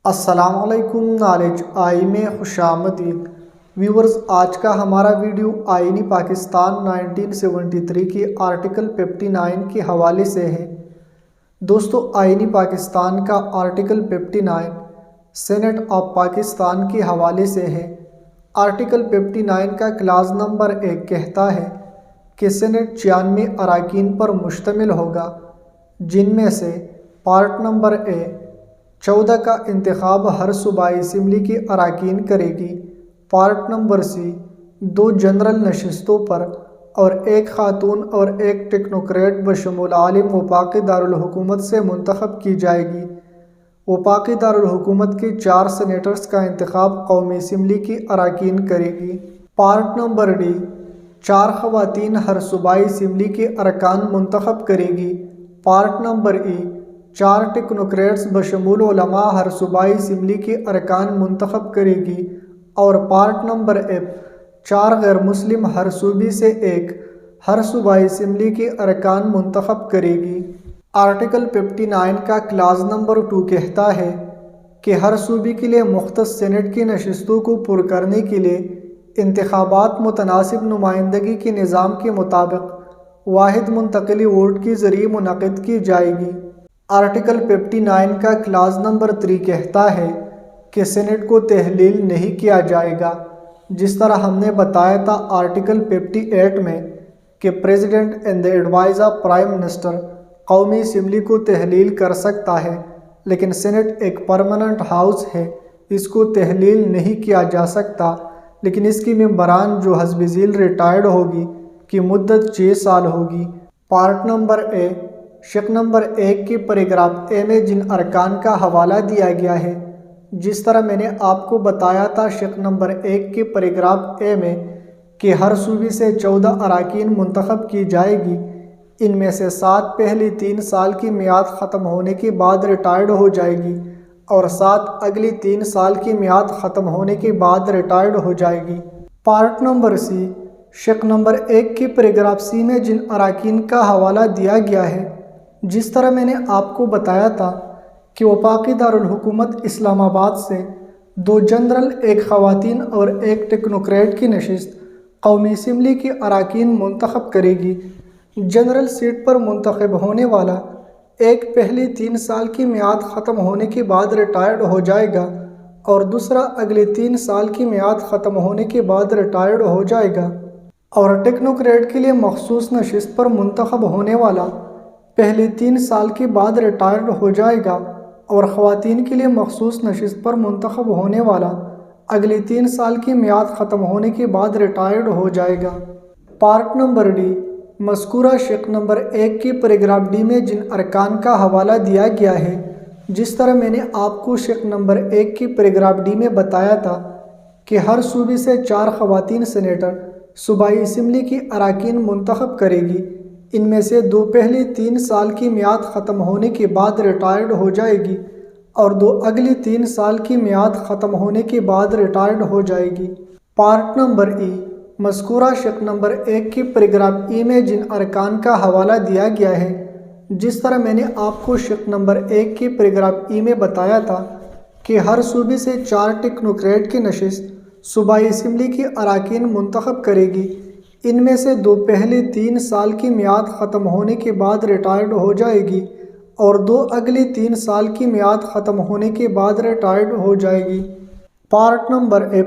السلام علیکم knowledge I میں خوش آمدید ویورز، آج کا ہمارا ویڈیو آئینی پاکستان 1973 کی آرٹیکل 59 کے حوالے سے ہے۔ دوستو، آئینی پاکستان کا آرٹیکل 59 سینٹ آف پاکستان کے حوالے سے ہے۔ آرٹیکل 59 کا کلاز نمبر 1 کہتا ہے کہ سینٹ 96 اراکین پر مشتمل ہوگا، جن میں سے پارٹ نمبر اے 14 کا انتخاب ہر صوبائی اسمبلی کے اراکین کرے گی، پارٹ نمبر سی 2 جنرل نشستوں پر اور 1 خاتون اور 1 ٹیکنوکریٹ بشمول عالم وفاقی دارالحکومت سے منتخب کی جائے گی۔ وفاقی دارالحکومت کے 4 سینیٹرز کا انتخاب قومی اسمبلی کی اراکین کرے گی۔ پارٹ نمبر ڈی 4 خواتین ہر صوبائی اسمبلی کے ارکان منتخب کرے گی۔ پارٹ نمبر ای 4 ٹیکنوکریٹس بشمول علماء ہر صوبائی اسمبلی کے ارکان منتخب کرے گی، اور پارٹ نمبر ایف 4 غیر مسلم ہر صوبے سے 1 ہر صوبائی اسمبلی کے ارکان منتخب کرے گی۔ آرٹیکل 59 کا کلاز نمبر 2 کہتا ہے کہ ہر صوبے کے لیے مختص سینٹ کی نشستوں کو پر کرنے کے لیے انتخابات متناسب نمائندگی کے نظام کے مطابق واحد منتقلی ووٹ کے ذریعے منعقد کی جائے گی۔ آرٹیکل 59 کا کلاز نمبر 3 کہتا ہے کہ سینٹ کو تحلیل نہیں کیا جائے گا، جس طرح ہم نے بتایا تھا آرٹیکل 58 میں کہ president and the advise of prime minister قومی اسمبلی کو تحلیل کر سکتا ہے، لیکن سینٹ ایک پرماننٹ ہاؤس ہے، اس کو تحلیل نہیں کیا جا سکتا، لیکن اس کی ممبران جو حسب ذیل ریٹائرڈ ہوگی کی مدت 6 سال ہوگی۔ پارٹ نمبر اے شق نمبر 1 کے پیراگراف اے میں جن ارکان کا حوالہ دیا گیا ہے، جس طرح میں نے آپ کو بتایا تھا شق نمبر 1 کے پیراگراف اے میں کہ ہر صوبے سے 14 اراکین منتخب کی جائے گی، ان میں سے 7 پہلی 3 سال کی میعاد ختم ہونے کے بعد ریٹائرڈ ہو جائے گی اور 7 اگلی 3 سال کی میعاد ختم ہونے کے بعد ریٹائرڈ ہو جائے گی۔ پارٹ نمبر سی شق نمبر 1 کے پیراگراف سی میں جن اراکین کا حوالہ دیا گیا ہے، جس طرح میں نے آپ کو بتایا تھا کہ وفاقی دارالحکومت اسلام آباد سے 2 جنرل، 1 خواتین اور 1 ٹیکنوکریٹ کی نشست قومی اسمبلی کے اراکین منتخب کرے گی۔ جنرل سیٹ پر منتخب ہونے والا 1 پہلی 3 سال کی میعاد ختم ہونے کے بعد ریٹائرڈ ہو جائے گا اور دوسرا اگلے 3 سال کی میعاد ختم ہونے کے بعد ریٹائرڈ ہو جائے گا، اور ٹیکنوکریٹ کے لیے مخصوص نشست پر منتخب ہونے والا پہلے 3 سال کے بعد ریٹائرڈ ہو جائے گا اور خواتین کے لیے مخصوص نشست پر منتخب ہونے والا اگلے 3 سال کی میعاد ختم ہونے کے بعد ریٹائرڈ ہو جائے گا۔ پارٹ نمبر ڈی مذکورہ شق نمبر 1 کے پیراگراف ڈی میں جن ارکان کا حوالہ دیا گیا ہے، جس طرح میں نے آپ کو شق نمبر 1 کے پیراگراف ڈی میں بتایا تھا کہ ہر صوبے سے 4 خواتین سینیٹر صوبائی اسمبلی کی اراکین منتخب کرے گی، ان میں سے 2 پہلی 3 سال کی میعاد ختم ہونے کے بعد ریٹائرڈ ہو جائے گی اور 2 اگلی 3 سال کی میعاد ختم ہونے کے بعد ریٹائرڈ ہو جائے گی۔ پارٹ نمبر ای مذکورہ شق نمبر 1 کے پیراگراف ای میں جن ارکان کا حوالہ دیا گیا ہے، جس طرح میں نے آپ کو شق نمبر 1 کے پیراگراف ای میں بتایا تھا کہ ہر صوبے سے 4 ٹیکنوکریٹ کی نشست صوبائی اسمبلی کی اراکین منتخب کرے گی، ان میں سے 2 پہلے 3 سال کی میعاد ختم ہونے کے بعد ریٹائرڈ ہو جائے گی اور 2 اگلی 3 سال کی میعاد ختم ہونے کے بعد ریٹائرڈ ہو جائے گی۔ پارٹ نمبر ایف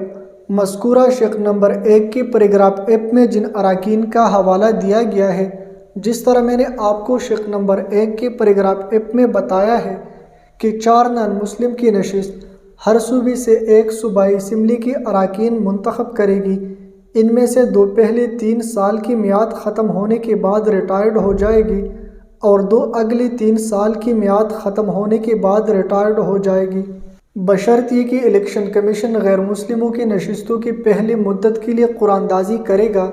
مذکورہ شق نمبر 1 کے پیراگراف ایف میں جن اراکین کا حوالہ دیا گیا ہے، جس طرح میں نے آپ کو شق نمبر 1 کے پیراگراف ایف میں بتایا ہے کہ 4 نان مسلم کی نشست ہر صوبے سے 1 صوبائی اسمبلی کی اراکین منتخب کرے گی، ان میں سے 2 پہلے 3 سال کی میعاد ختم ہونے کے بعد ریٹائرڈ ہو جائے گی اور 2 اگلی 3 سال کی میعاد ختم ہونے کے بعد ریٹائرڈ ہو جائے گی، بشرط یہ کہ الیکشن کمیشن غیر مسلموں کی نشستوں کی پہلی مدت کے لیے قرعہ دازی کرے گا،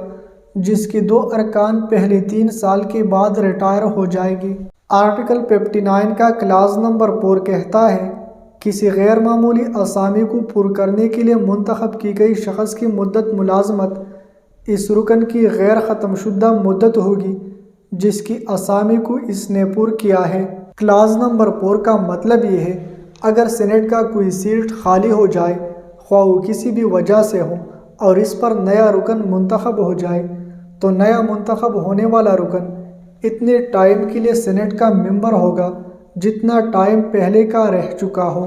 جس کی 2 ارکان پہلے 3 سال کے بعد ریٹائر ہو جائے گی۔ آرٹیکل 59 کا کلاز نمبر 4 کہتا ہے کسی غیر معمولی اسامی کو پر کرنے کے لیے منتخب کی گئی شخص کی مدت ملازمت اس رکن کی غیر ختم شدہ مدت ہوگی جس کی اسامی کو اس نے پر کیا ہے۔ کلاز نمبر 4 کا مطلب یہ ہے اگر سینیٹ کا کوئی سیٹ خالی ہو جائے، خواہ وہ کسی بھی وجہ سے ہو، اور اس پر نیا رکن منتخب ہو جائے، تو نیا منتخب ہونے والا رکن اتنے ٹائم کے لیے سینیٹ کا ممبر ہوگا جتنا ٹائم پہلے کا رہ چکا ہو۔